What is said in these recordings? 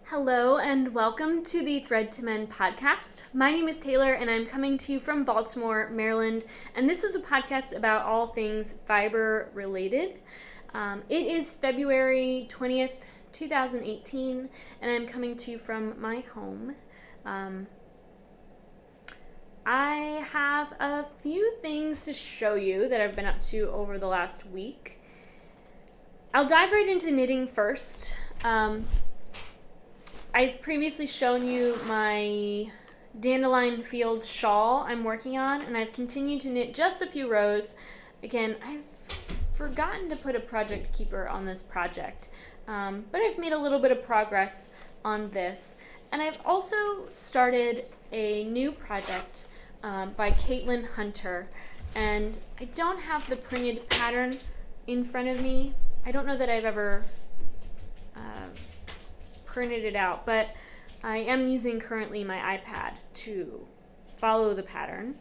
Hello and welcome to the Thread to Mend podcast. My name is Taylor and I'm coming to you from Baltimore, Maryland, and this is a podcast about all things fiber related. It is February 20th, 2018, and I'm coming to you from my home. I have a few things to show you that I've been up to over the last week. I'll dive right into knitting first. I've previously shown you my Dandelion Fields shawl I'm working on, and I've continued to knit just a few rows. Again, I've forgotten to put a project keeper on this project, but I've made a little bit of progress on this. And I've also started a new project by Caitlin Hunter, and I don't have the printed pattern in front of me. I don't know that I've ever printed it out, but I am using currently my iPad to follow the pattern.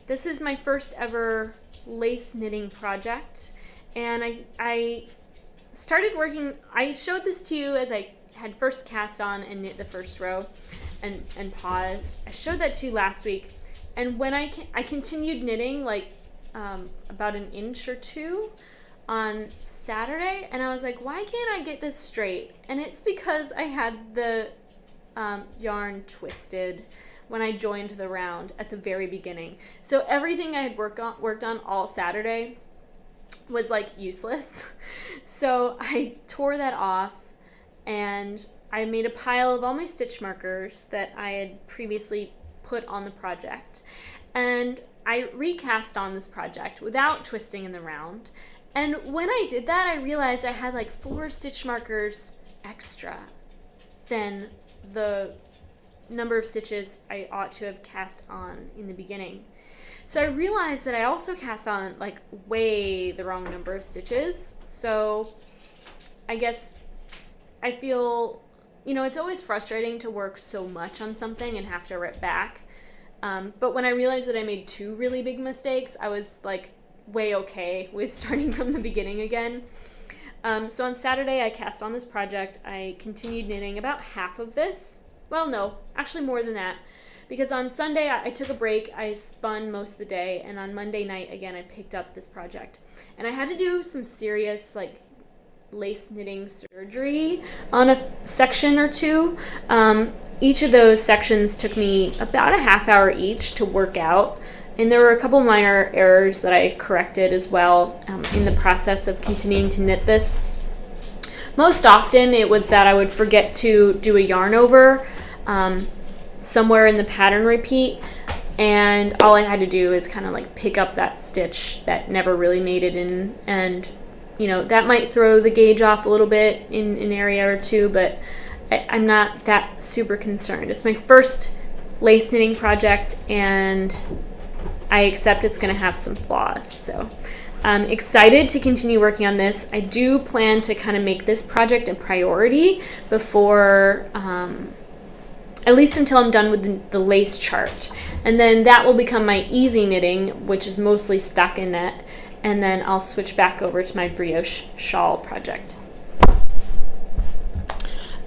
This is my first ever lace knitting project, and I started working. I showed this to you as I had first cast on and knit the first row and paused. I showed that to you last week, and when I continued knitting like about an inch or two on Saturday, and I was like, why can't I get this straight? And it's because I had the yarn twisted when I joined the round at the very beginning. So everything I had worked on all Saturday was like useless. So I tore that off, and I made a pile of all my stitch markers that I had previously put on the project, and I recast on this project without twisting in the round. And when I did that, I realized I had like 4 stitch markers extra than the number of stitches I ought to have cast on in the beginning. So I realized that I also cast on like way the wrong number of stitches. So I guess I feel, it's always frustrating to work so much on something and have to rip back. But when I realized that I made 2 really big mistakes, I was like way okay with starting from the beginning again. So on Saturday I cast on this project. I continued knitting about half of this. Well, no, actually more than that, because on Sunday I took a break. I spun most of the day, and on Monday night again I picked up this project, and I had to do some serious like lace knitting surgery on a section or two. Each of those sections took me about a half hour each to work out. And there were a couple minor errors that I corrected as well in the process of continuing to knit this. Most often it was that I would forget to do a yarn over somewhere in the pattern repeat, and all I had to do is kind of like pick up that stitch that never really made it in, and that might throw the gauge off a little bit in an area or two, but I'm not that super concerned. It's my first lace knitting project, and I accept it's going to have some flaws. So I'm excited to continue working on this. I do plan to kind of make this project a priority before, at least until I'm done with the lace chart. And then that will become my easy knitting, which is mostly stockinette. And then I'll switch back over to my brioche shawl project.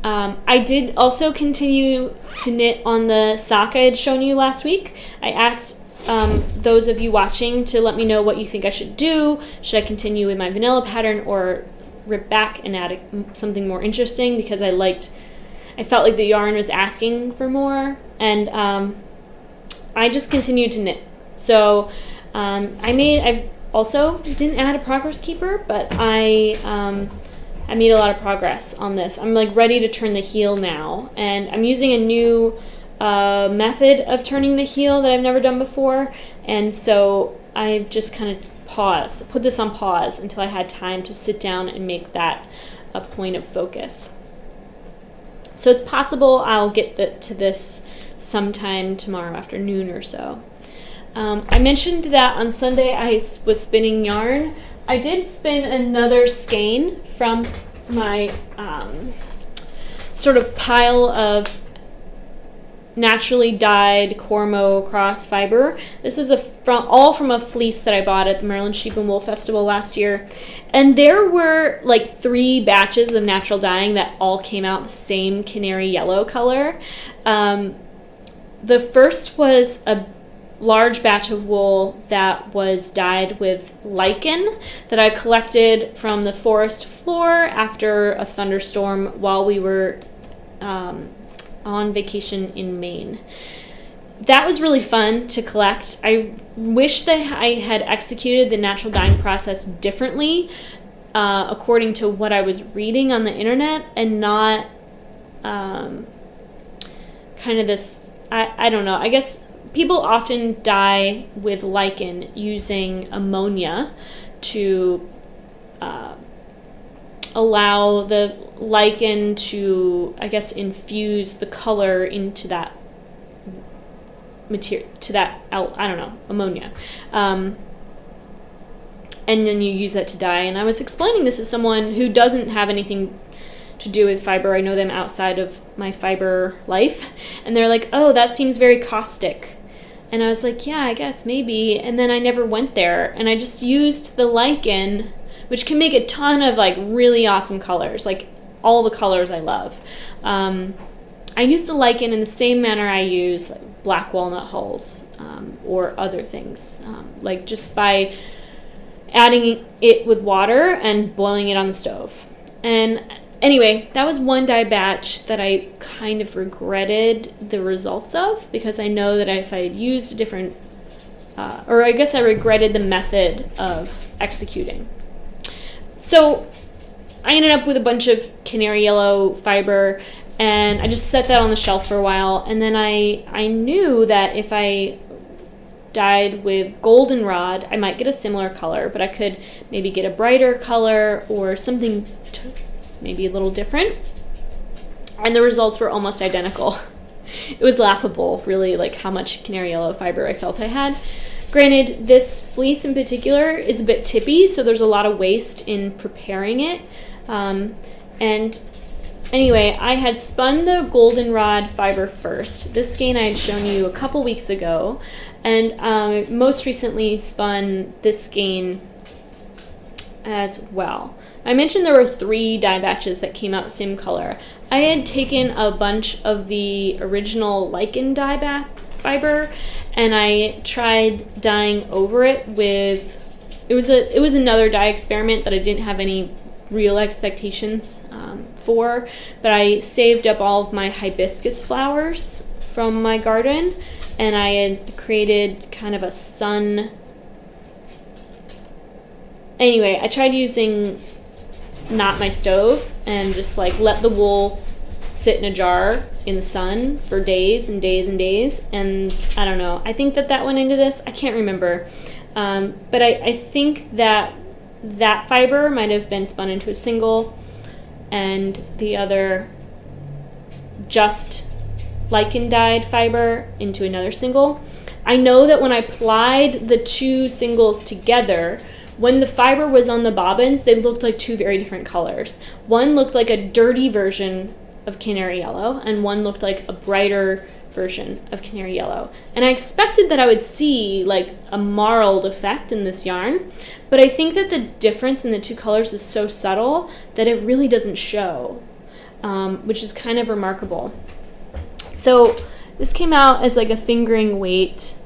I did also continue to knit on the sock I had shown you last week. I asked those of you watching to let me know what you think I should do. Should I continue with my vanilla pattern or rip back and add something more interesting? Because I felt like the yarn was asking for more, and I just continued to knit. So I also didn't add a progress keeper, but I made a lot of progress on this. I'm like ready to turn the heel now, and I'm using a new method of turning the heel that I've never done before, and so I've just kind of put this on pause until I had time to sit down and make that a point of focus. So it's possible I'll get to this sometime tomorrow afternoon or so. I mentioned that on Sunday I was spinning yarn. I did spin another skein from my sort of pile of naturally dyed Cormo cross fiber. This is all from a fleece that I bought at the Maryland Sheep and Wool Festival last year. And there were like 3 batches of natural dyeing that all came out the same canary yellow color. The first was a large batch of wool that was dyed with lichen that I collected from the forest floor after a thunderstorm while we were on vacation in Maine. That was really fun to collect. I wish that I had executed the natural dyeing process differently according to what I was reading on the internet, and not kind of this, I don't know, I guess people often dye with lichen using ammonia to allow the lichen to, I guess, infuse the color into that material, to that, I don't know, ammonia. And then you use that to dye. And I was explaining this to someone who doesn't have anything to do with fiber. I know them outside of my fiber life. And they're like, oh, that seems very caustic. And I was like, yeah, I guess maybe. And then I never went there. And I just used the lichen, which can make a ton of like really awesome colors, like all the colors I love. I use the lichen in the same manner I use like black walnut hulls or other things, like just by adding it with water and boiling it on the stove. And anyway, that was one dye batch that I kind of regretted the results of, because I know that if I had used a different, or I guess I regretted the method of executing. So I ended up with a bunch of canary yellow fiber, and I just set that on the shelf for a while. And then I knew that if I dyed with goldenrod, I might get a similar color, but I could maybe get a brighter color or something maybe a little different. And the results were almost identical. It was laughable, really, like how much canary yellow fiber I felt I had. Granted, this fleece in particular is a bit tippy, so there's a lot of waste in preparing it. And anyway, I had spun the goldenrod fiber first. This skein I had shown you a couple weeks ago, and most recently spun this skein as well. I mentioned there were 3 dye batches that came out the same color. I had taken a bunch of the original lichen dye bath fiber, and I tried dyeing over it with, it was another dye experiment that I didn't have any real expectations for, but I saved up all of my hibiscus flowers from my garden, and I had created kind of a sun. Anyway, I tried using not my stove and just like let the wool sit in a jar in the sun for days and days and days, and I don't know, I think that went into this. I can't remember, but I think that fiber might have been spun into a single, and the other just lichen dyed fiber into another single. I know that when I plied the 2 singles together, when the fiber was on the bobbins, they looked like 2 very different colors. One looked like a dirty version of canary yellow, and one looked like a brighter version of canary yellow. And I expected that I would see like a marled effect in this yarn, but I think that the difference in the 2 colors is so subtle that it really doesn't show, which is kind of remarkable. So this came out as like a fingering weight.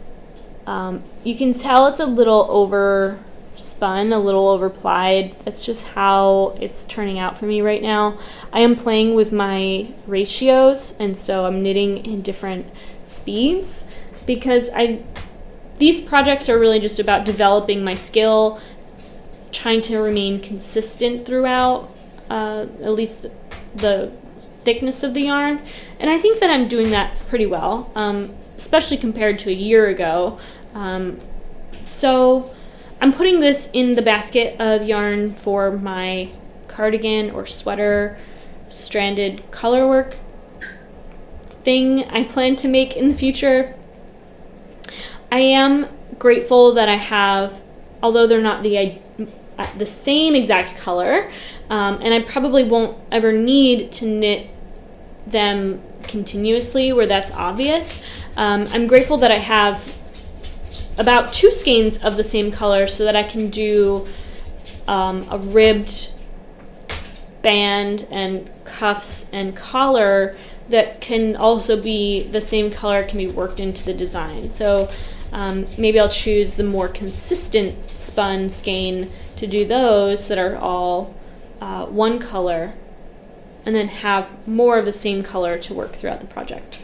You can tell it's a little over spun, a little over plied. That's just how it's turning out for me right now. I am playing with my ratios, and so I'm knitting in different speeds, because these projects are really just about developing my skill, trying to remain consistent throughout, at least the thickness of the yarn, and I think that I'm doing that pretty well, especially compared to a year ago. So I'm putting this in the basket of yarn for my cardigan or sweater stranded colorwork thing I plan to make in the future. I am grateful that I have, although they're not the same exact color, and I probably won't ever need to knit them continuously where that's obvious. I'm grateful that I have about 2 skeins of the same color so that I can do a ribbed band and cuffs and collar that can also be the same color, can be worked into the design. So maybe I'll choose the more consistent spun skein to do those that are all one color, and then have more of the same color to work throughout the project.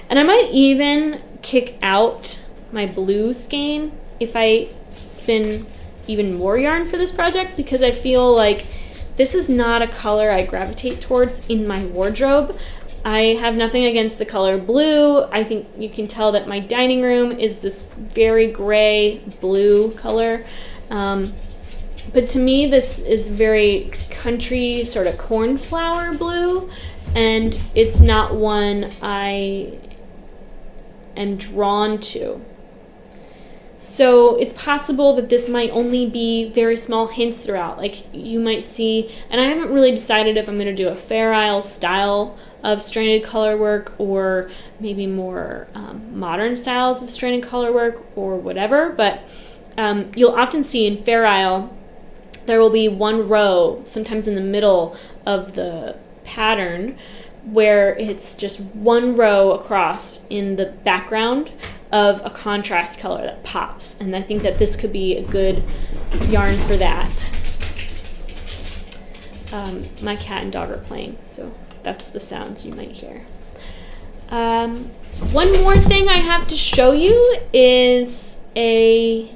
And I might even kick out my blue skein if I spin even more yarn for this project, because I feel like this is not a color I gravitate towards in my wardrobe. I have nothing against the color blue. I think you can tell that my dining room is this very gray blue color. But to me, this is very country, sort of cornflower blue, and it's not one I am drawn to. So it's possible that this might only be very small hints throughout. Like you might see, and I haven't really decided if I'm going to do a Fair Isle style of stranded color work, or maybe more modern styles of stranded color work, or whatever. But you'll often see in Fair Isle, there will be one row, sometimes in the middle of the pattern, where it's just one row across in the background of a contrast color that pops. And I think that this could be a good yarn for that. My cat and dog are playing, so that's the sounds you might hear. One more thing I have to show you is a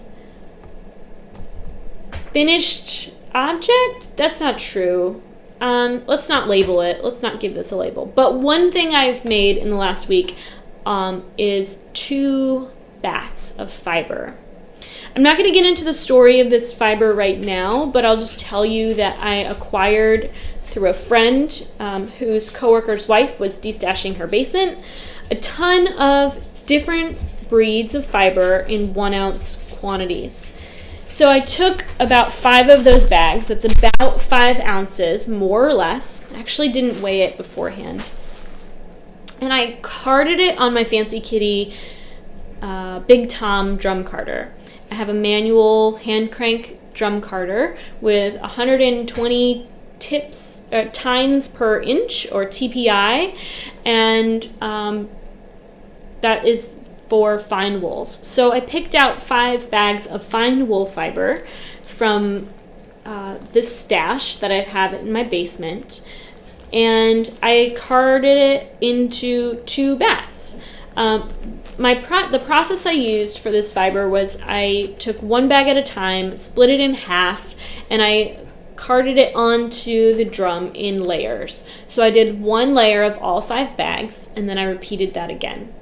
finished object. That's not true. Let's not label it. Let's not give this a label. But one thing I've made in the last week is 2 bats of fiber. I'm not going to get into the story of this fiber right now, but I'll just tell you that I acquired through a friend whose coworker's wife was destashing her basement a ton of different breeds of fiber in 1 ounce quantities. So I took about 5 of those bags. That's about 5 ounces, more or less. I actually didn't weigh it beforehand. And I carded it on my Fancy Kitty Big Tom drum carder. I have a manual hand crank drum carder with 120 tines per inch, or TPI, and that is for fine wools. So I picked out 5 bags of fine wool fiber from this stash that I have in my basement, and I carded it into 2 bats. The process I used for this fiber was I took 1 bag at a time, split it in half, and I carded it onto the drum in layers. So I did 1 layer of all 5 bags, and then I repeated that again.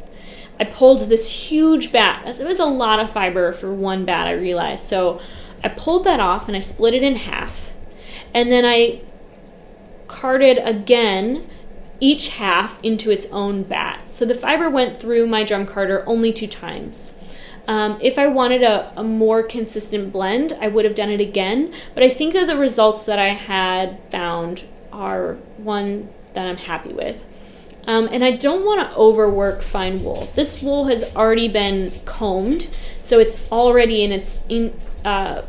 I pulled this huge bat. It was a lot of fiber for 1 bat, I realized. So I pulled that off and I split it in half. And then I carded again each half into its own bat. So the fiber went through my drum carder only 2 times. If I wanted a more consistent blend, I would have done it again. But I think that the results that I had found are one that I'm happy with. And I don't want to overwork fine wool. This wool has already been combed, so it's already in its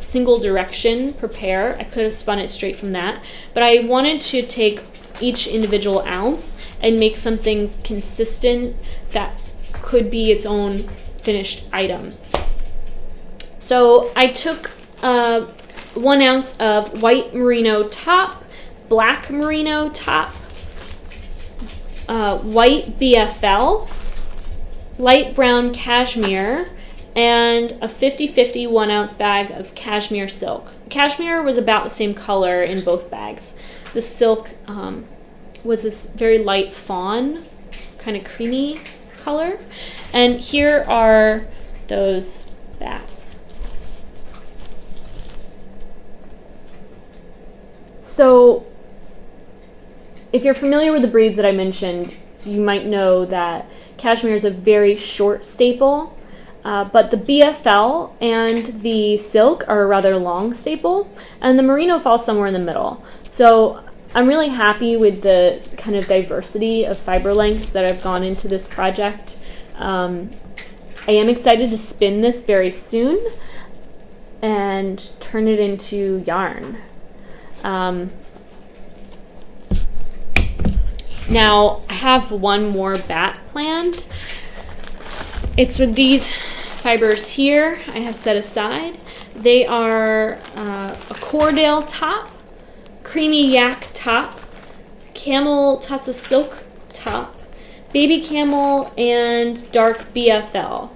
single direction prepare. I could have spun it straight from that, but I wanted to take each individual ounce and make something consistent that could be its own finished item. So I took 1 ounce of white merino top, black merino top, white BFL, light brown cashmere, and a 50-50 1 ounce bag of cashmere silk. Cashmere was about the same color in both bags. The silk was this very light fawn, kind of creamy color. And here are those bats. So if you're familiar with the breeds that I mentioned, you might know that cashmere is a very short staple, but the BFL and the silk are a rather long staple, and the merino falls somewhere in the middle. So I'm really happy with the kind of diversity of fiber lengths that have gone into this project. I am excited to spin this very soon and turn it into yarn. Now, I have one more bat planned. It's with these fibers here I have set aside. They are a Cordale top, creamy yak top, camel Tassa silk top, baby camel, and dark BFL.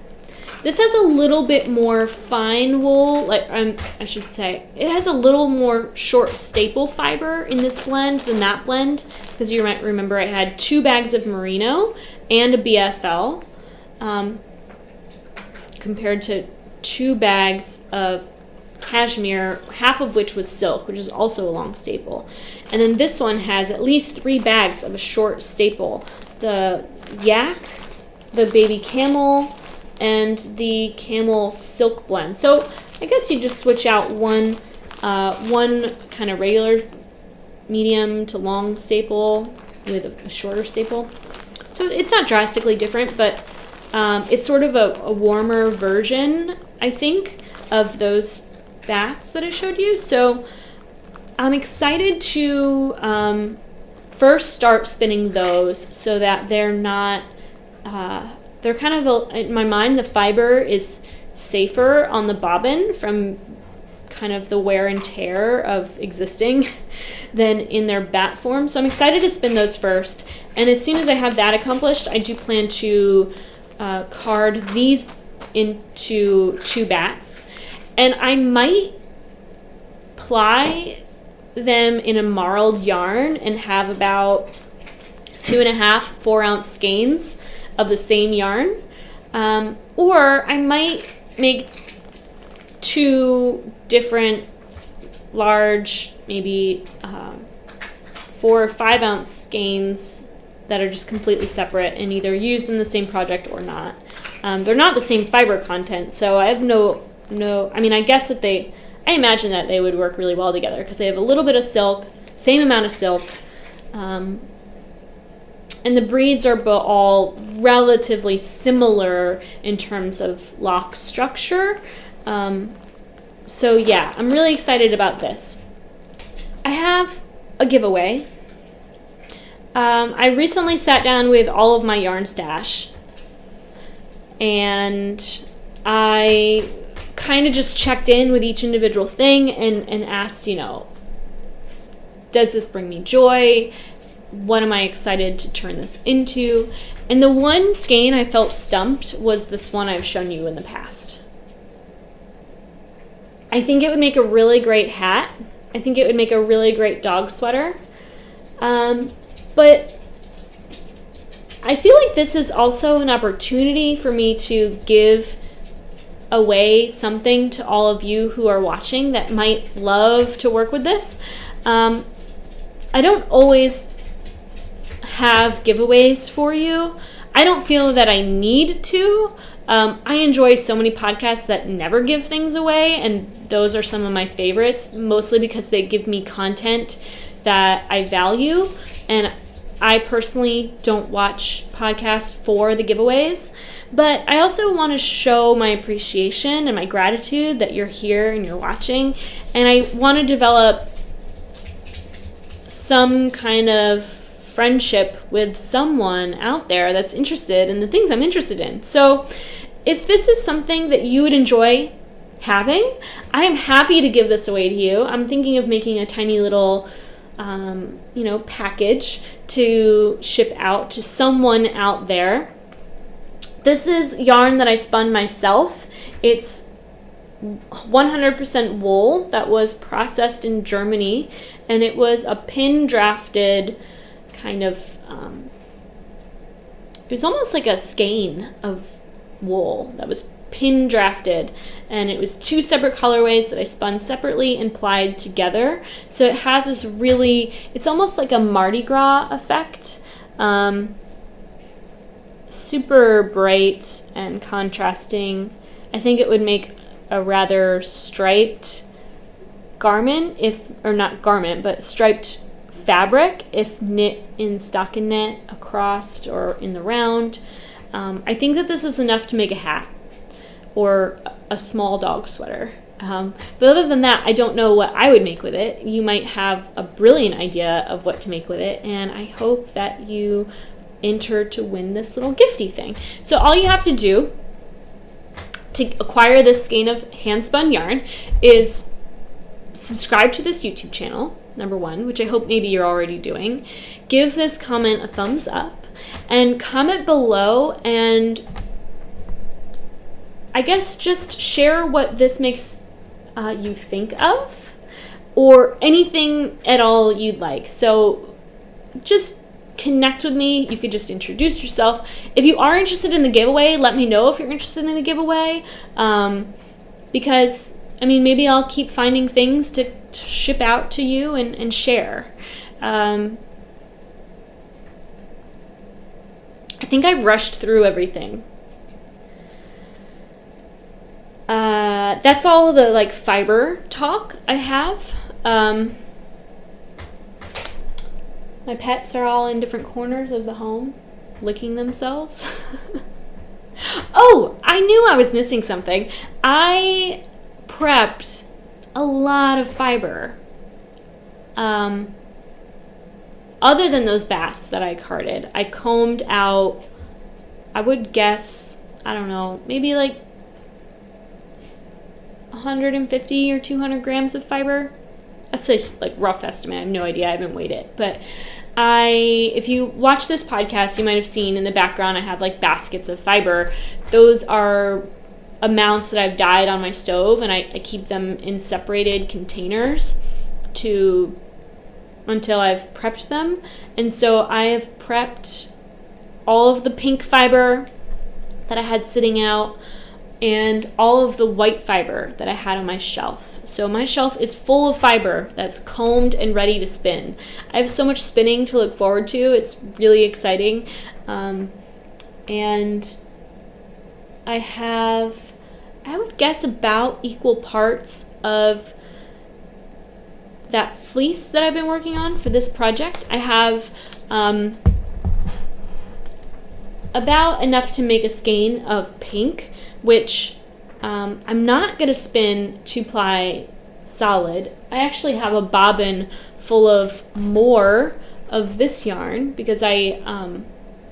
This has a little bit more fine wool, I should say, it has a little more short staple fiber in this blend than that blend, because you might remember I had 2 bags of merino and a BFL, compared to 2 bags of cashmere, half of which was silk, which is also a long staple. And then this one has at least 3 bags of a short staple, the yak, the baby camel, and the camel silk blend. So I guess you just switch out one kind of regular medium to long staple with a shorter staple. So it's not drastically different, but it's sort of a warmer version, I think, of those bats that I showed you. So I'm excited to first start spinning those so that they're not, they're kind of, in my mind, the fiber is safer on the bobbin from kind of the wear and tear of existing than in their bat form. So I'm excited to spin those first. And as soon as I have that accomplished, I do plan to card these into 2 bats. And I might ply them in a marled yarn and have about 2.5 4-ounce skeins of the same yarn, or I might make 2 different large, maybe 4 or 5-ounce skeins that are just completely separate and either used in the same project or not. They're not the same fiber content, so I have no. I mean, I guess that I imagine that they would work really well together because they have a little bit of silk, same amount of silk, and the breeds are all relatively similar in terms of lock structure. So yeah, I'm really excited about this. I have a giveaway. I recently sat down with all of my yarn stash, and I kind of just checked in with each individual thing and asked, does this bring me joy? What am I excited to turn this into? And the one skein I felt stumped was this one I've shown you in the past. I think it would make a really great hat. I think it would make a really great dog sweater. But I feel like this is also an opportunity for me to give away something to all of you who are watching that might love to work with this. I don't always have giveaways for you. I don't feel that I need to. I enjoy so many podcasts that never give things away, and those are some of my favorites, mostly because they give me content that I value, and I personally don't watch podcasts for the giveaways, but I also want to show my appreciation and my gratitude that you're here and you're watching, and I want to develop some kind of friendship with someone out there that's interested in the things I'm interested in. So if this is something that you would enjoy having, I am happy to give this away to you. I'm thinking of making a tiny little package to ship out to someone out there. This is yarn that I spun myself. It's 100% wool that was processed in Germany, and it was a pin drafted kind of, it was almost like a skein of wool that was pin drafted, and it was 2 separate colorways that I spun separately and plied together. So it has this really, it's almost like a Mardi Gras effect. Super bright and contrasting. I think it would make a rather striped garment, or not garment, but striped fabric if knit in stockinette across or in the round. I think that this is enough to make a hat or a small dog sweater. But other than that, I don't know what I would make with it. You might have a brilliant idea of what to make with it, and I hope that you enter to win this little gifty thing. So all you have to do to acquire this skein of hand-spun yarn is subscribe to this YouTube channel, number one, which I hope maybe you're already doing. Give this comment a thumbs up, and comment below, and I guess just share what this makes you think of, or anything at all you'd like. So just connect with me. You could just introduce yourself. If you are interested in the giveaway, let me know if you're interested in the giveaway, because I mean, maybe I'll keep finding things to ship out to you and share. I think I've rushed through everything. That's all the like fiber talk I have. My pets are all in different corners of the home, licking themselves. Oh, I knew I was missing something. I prepped a lot of fiber. Other than those bats that I carded, I combed out, I would guess, I don't know, maybe like 150 or 200 grams of fiber. That's a like rough estimate. I have no idea. I haven't weighed it. But if you watch this podcast, you might have seen in the background I have like baskets of fiber. Those are amounts that I've dyed on my stove, and I keep them in separated containers until I've prepped them. And so I have prepped all of the pink fiber that I had sitting out and all of the white fiber that I had on my shelf. So my shelf is full of fiber that's combed and ready to spin. I have so much spinning to look forward to. It's really exciting. And I have, I would guess, about equal parts of that fleece that I've been working on for this project. I have about enough to make a skein of pink, which I'm not going to spin 2-ply solid. I actually have a bobbin full of more of this yarn because I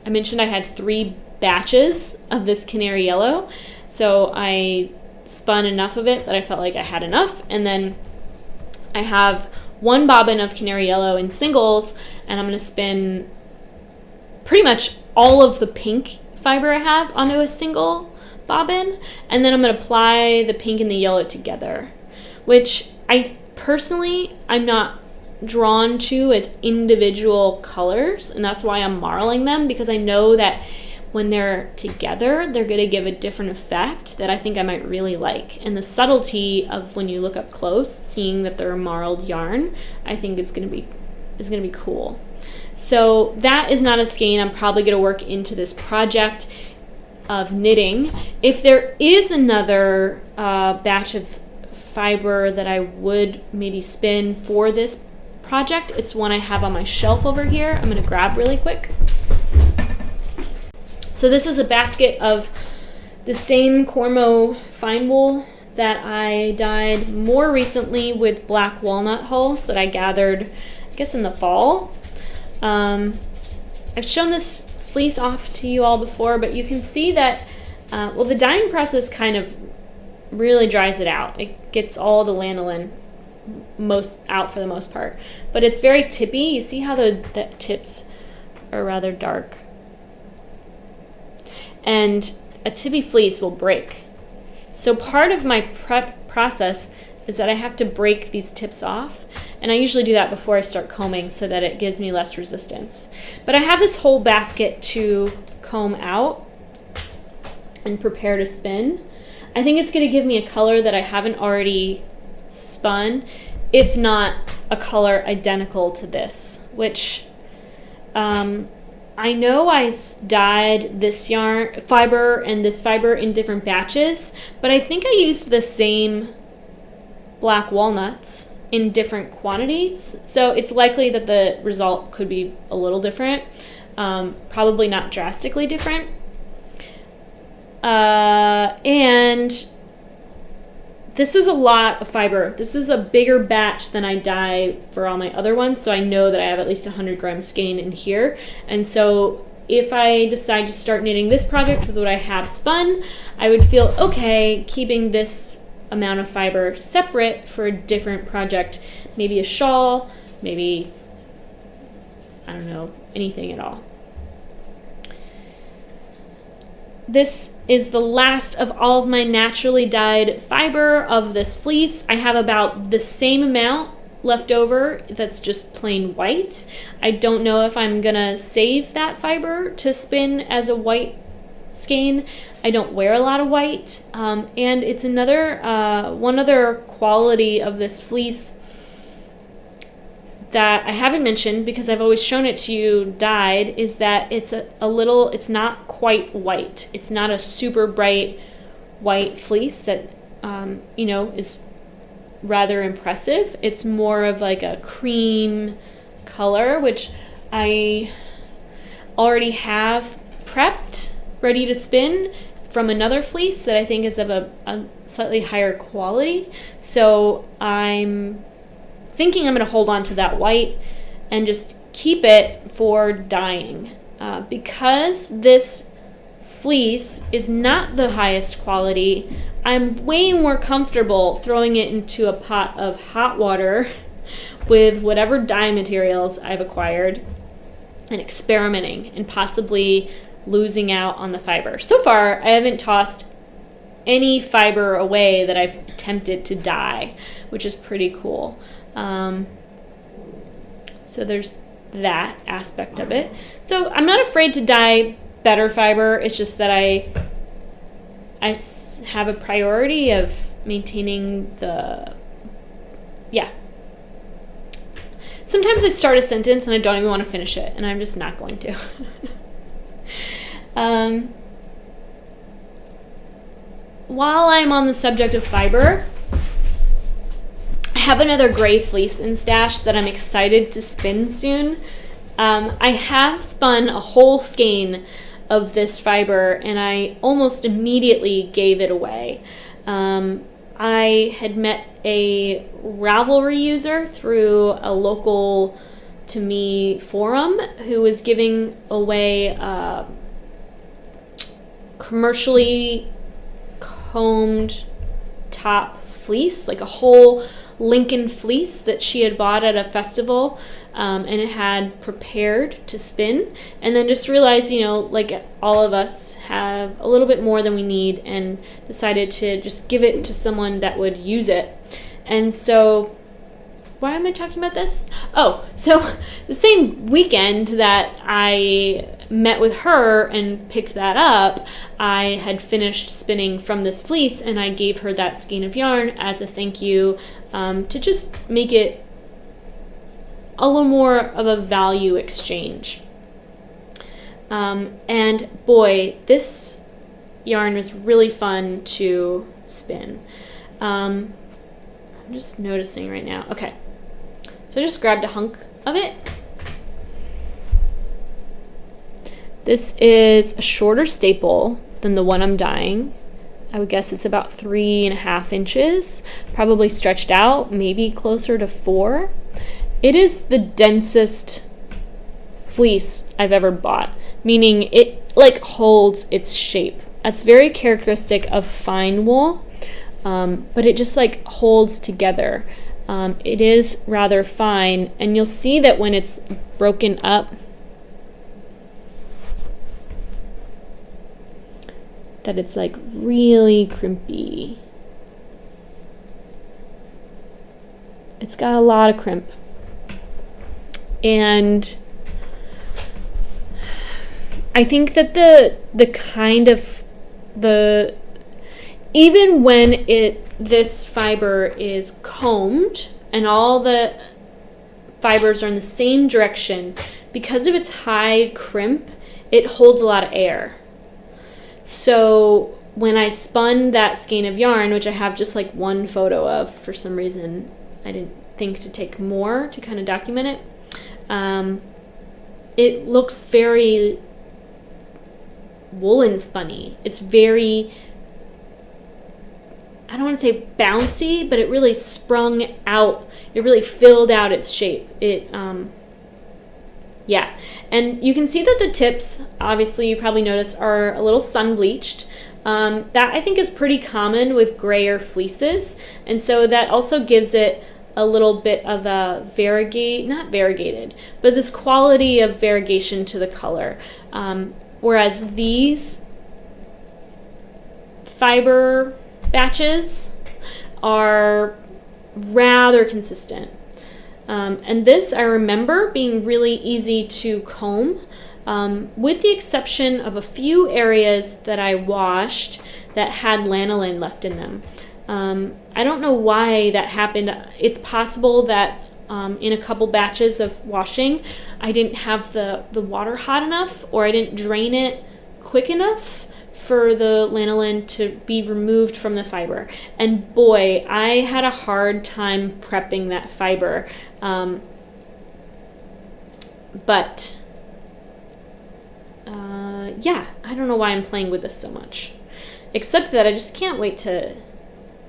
mentioned I had 3 batches of this canary yellow, so I spun enough of it that I felt like I had enough, and then I have 1 bobbin of canary yellow in singles, and I'm going to spin pretty much all of the pink fiber I have onto a single bobbin, and then I'm going to apply the pink and the yellow together, which I'm not drawn to as individual colors, and that's why I'm marling them, because I know that when they're together, they're going to give a different effect that I think I might really like. And the subtlety of when you look up close, seeing that they're a marled yarn, I think is going to be cool. So that is not a skein I'm probably going to work into this project of knitting. If there is another batch of fiber that I would maybe spin for this project, it's one I have on my shelf over here. I'm going to grab really quick. So this is a basket of the same Cormo fine wool that I dyed more recently with black walnut hulls that I gathered, I guess, in the fall. I've shown this fleece off to you all before, but you can see that, well, the dyeing process kind of really dries it out. It gets all the lanolin out for the most part, but it's very tippy. You see how the tips are rather dark, and a tippy fleece will break. So part of my prep process is that I have to break these tips off, and I usually do that before I start combing so that it gives me less resistance. But I have this whole basket to comb out and prepare to spin. I think it's going to give me a color that I haven't already spun, if not a color identical to this, which I know I dyed this yarn fiber and this fiber in different batches, but I think I used the same black walnuts in different quantities. So it's likely that the result could be a little different, probably not drastically different. And this is a lot of fiber. This is a bigger batch than I dye for all my other ones, so I know that I have at least 100 gram skein in here. And so if I decide to start knitting this project with what I have spun, I would feel okay keeping this amount of fiber separate for a different project, maybe a shawl, maybe, I don't know, anything at all. This is the last of all of my naturally dyed fiber of this fleece. I have about the same amount left over that's just plain white. I don't know if I'm gonna save that fiber to spin as a white skein. I don't wear a lot of white, and it's another one other quality of this fleece that I haven't mentioned because I've always shown it to you dyed, is that it's it's not quite white. It's not a super bright white fleece that you know, is rather impressive. It's more of like a cream color, which I already have prepped ready to spin from another fleece that I think is of a slightly higher quality. So I'm thinking I'm going to hold on to that white and just keep it for dyeing. Because this fleece is not the highest quality, I'm way more comfortable throwing it into a pot of hot water with whatever dye materials I've acquired and experimenting and possibly losing out on the fiber. So far, I haven't tossed any fiber away that I've attempted to dye, which is pretty cool. So there's that aspect of it. So I'm not afraid to dye better fiber. It's just that I have a priority of maintaining the, yeah. Sometimes I start a sentence and I don't even want to finish it, and I'm just not going to. While I'm on the subject of fiber, I have another gray fleece in stash that I'm excited to spin soon. I have spun a whole skein of this fiber and I almost immediately gave it away. I had met a RAVELRY user through a local to me forum who was giving away commercially combed top fleece, like a whole Lincoln fleece that she had bought at a festival, and it had prepared to spin, and then just realized, you know, like all of us have a little bit more than we need, and decided to just give it to someone that would use it. And so, why am I talking about this? Oh, so the same weekend that I met with her and picked that up, I had finished spinning from this fleece, and I gave her that skein of yarn as a thank you, to just make it a little more of a value exchange. And boy, this yarn was really fun to spin. I'm just noticing right now. Okay, so I just grabbed a hunk of it. This is a shorter staple than the one I'm dyeing. I would guess it's about 3.5 inches, probably stretched out, maybe closer to 4. It is the densest fleece I've ever bought, meaning it like holds its shape. That's very characteristic of fine wool, but it just like holds together. It is rather fine, and you'll see that when it's broken up, that it's like really crimpy. It's got a lot of crimp. And I think that the kind of even when this fiber is combed and all the fibers are in the same direction, because of its high crimp, it holds a lot of air. So when I spun that skein of yarn, which I have just like one photo of, for some reason I didn't think to take more to kind of document it. It looks very woolen spunny. It's very, I don't want to say bouncy, but it really sprung out. It really filled out its shape. Yeah. And you can see that the tips, obviously you probably noticed, are a little sun bleached. That I think is pretty common with grayer fleeces. And so that also gives it a little bit of a not variegated, but this quality of variegation to the color. Whereas these fiber batches are rather consistent. And this I remember being really easy to comb, with the exception of a few areas that I washed that had lanolin left in them. I don't know why that happened. It's possible that in a couple batches of washing, I didn't have the water hot enough, or I didn't drain it quick enough for the lanolin to be removed from the fiber. And boy, I had a hard time prepping that fiber. Yeah, I don't know why I'm playing with this so much. Except that I just can't wait to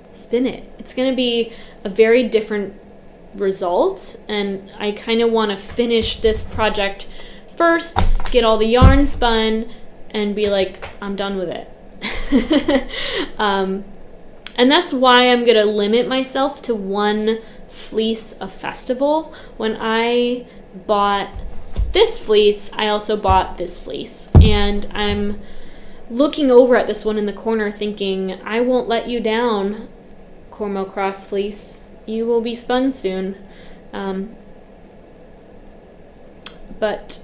spin it. It's going to be a very different result, and I kind of want to finish this project first, get all the yarn spun, and be like, I'm done with it. And that's why I'm going to limit myself to one fleece a festival. When I bought this fleece, I also bought this fleece, and I'm looking over at this one in the corner thinking, I won't let you down, Cornmeal Cross fleece. You will be spun soon. But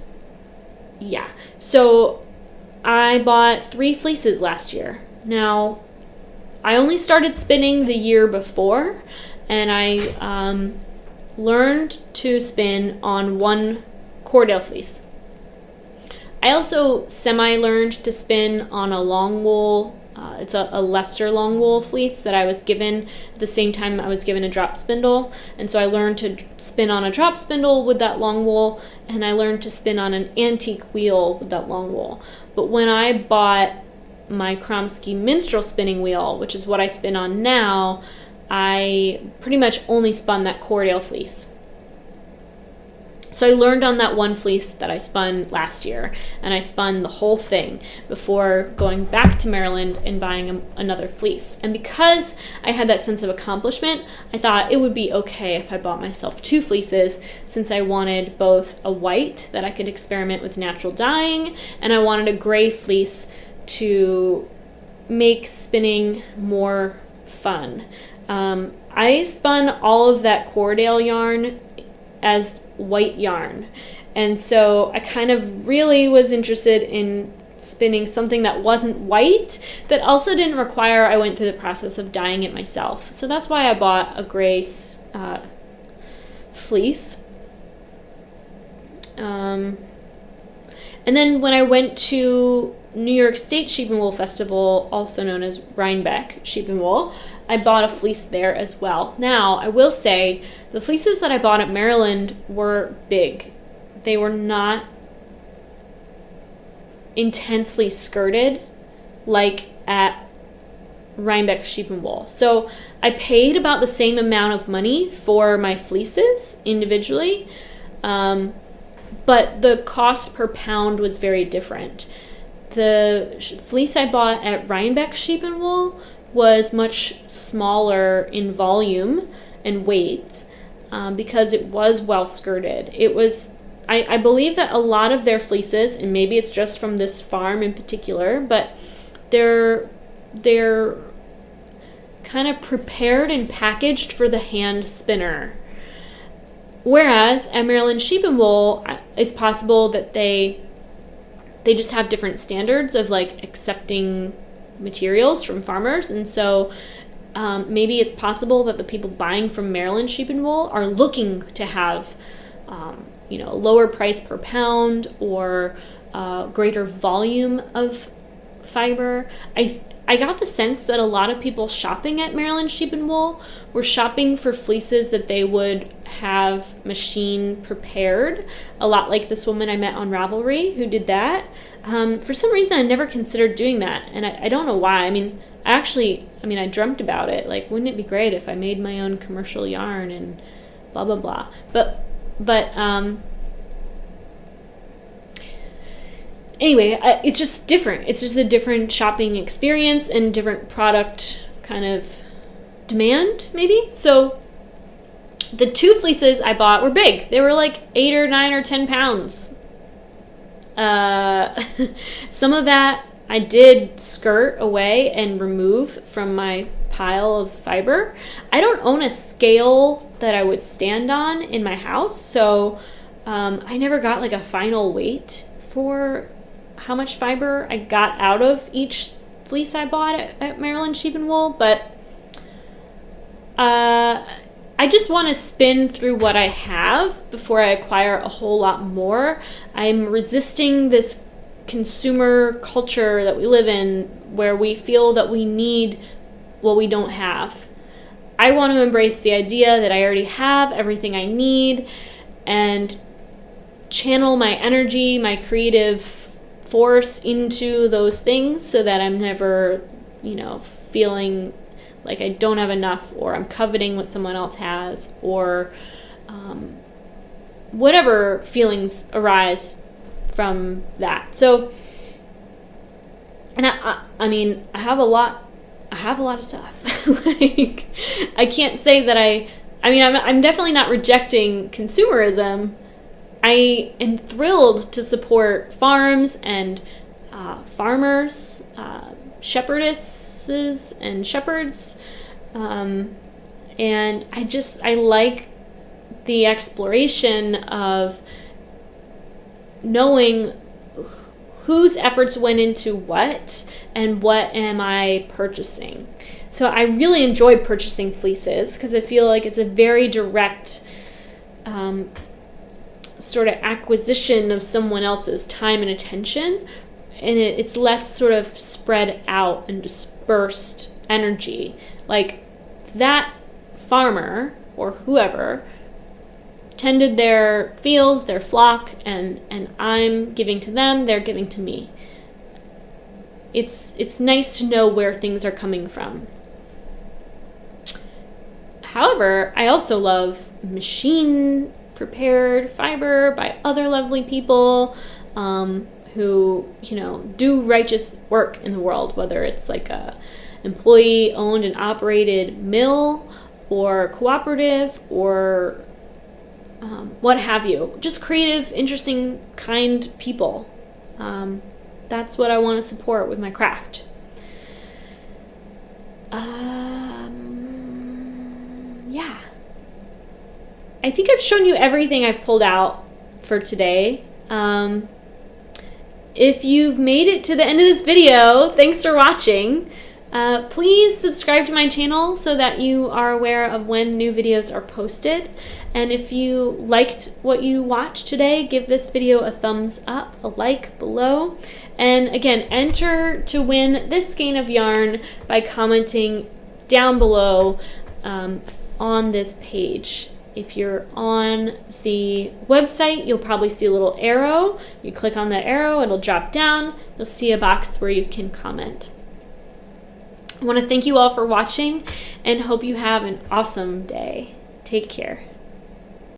yeah, so I bought 3 fleeces last year. Now, I only started spinning the year before, and I learned to spin on one Cordell fleece. I also semi-learned to spin on a long wool. It's a Leicester long wool fleece that I was given at the same time I was given a drop spindle. And so I learned to spin on a drop spindle with that long wool, and I learned to spin on an antique wheel with that long wool. But when I bought my Kromsky minstrel spinning wheel, which is what I spin on now, I pretty much only spun that Cordell fleece. So I learned on that one fleece that I spun last year, and I spun the whole thing before going back to Maryland and buying another fleece. And because I had that sense of accomplishment, I thought it would be okay if I bought myself 2 fleeces, since I wanted both a white that I could experiment with natural dyeing, and I wanted a gray fleece to make spinning more fun. I spun all of that Cordell yarn as white yarn, and so I kind of really was interested in spinning something that wasn't white, that also didn't require I went through the process of dyeing it myself. So that's why I bought a gray fleece. And then when I went to New York State Sheep and Wool Festival, also known as Rhinebeck Sheep and Wool, I bought a fleece there as well. Now, I will say, the fleeces that I bought at Maryland were big. They were not intensely skirted like at Rhinebeck Sheep and Wool. So I paid about the same amount of money for my fleeces individually, but the cost per pound was very different. The fleece I bought at Rhinebeck Sheep and Wool was much smaller in volume and weight, because it was well skirted. It was, I believe that a lot of their fleeces, and maybe it's just from this farm in particular, but they're kind of prepared and packaged for the hand spinner. Whereas at Maryland Sheep and Wool, it's possible that they just have different standards of like accepting materials from farmers, and so maybe it's possible that the people buying from Maryland Sheep and Wool are looking to have a lower price per pound or greater volume of fiber. I got the sense that a lot of people shopping at Maryland Sheep and Wool were shopping for fleeces that they would have machine prepared, a lot like this woman I met on Ravelry who did that. For some reason, I never considered doing that, and I don't know why. I mean, I dreamt about it. Like, wouldn't it be great if I made my own commercial yarn and blah, blah, blah. But anyway, it's just different. It's just a different shopping experience and different product kind of demand, maybe. So the 2 fleeces I bought were big. They were like 8 or 9 or 10 pounds. Some of that I did skirt away and remove from my pile of fiber. I don't own a scale that I would stand on in my house, so I never got like a final weight for how much fiber I got out of each fleece I bought at Maryland Sheep and Wool, but I just want to spin through what I have before I acquire a whole lot more. I'm resisting this consumer culture that we live in where we feel that we need what we don't have. I want to embrace the idea that I already have everything I need and channel my energy, my creative force into those things so that I'm never, feeling like I don't have enough, or I'm coveting what someone else has, or whatever feelings arise from that. So, and I have a lot of stuff. Like, I can't say that I'm definitely not rejecting consumerism. I am thrilled to support farms and farmers, shepherdesses and shepherds, and I like the exploration of knowing whose efforts went into what and what am I purchasing. So I really enjoy purchasing fleeces because I feel like it's a very direct sort of acquisition of someone else's time and attention, and it's less sort of spread out and dispersed energy. Like, that farmer or whoever tended their fields, their flock, and I'm giving to them, they're giving to me. It's nice to know where things are coming from. However, I also love machine prepared fiber by other lovely people who, do righteous work in the world, whether it's like a employee owned and operated mill or cooperative or what have you. Just creative, interesting, kind people. That's what I want to support with my craft. Yeah. I think I've shown you everything I've pulled out for today. If you've made it to the end of this video, thanks for watching. Please subscribe to my channel so that you are aware of when new videos are posted. And if you liked what you watched today, give this video a thumbs up, a like below. And again, enter to win this skein of yarn by commenting down below on this page. If you're on the website, you'll probably see a little arrow. You click on that arrow, it'll drop down. You'll see a box where you can comment. I want to thank you all for watching and hope you have an awesome day. Take care.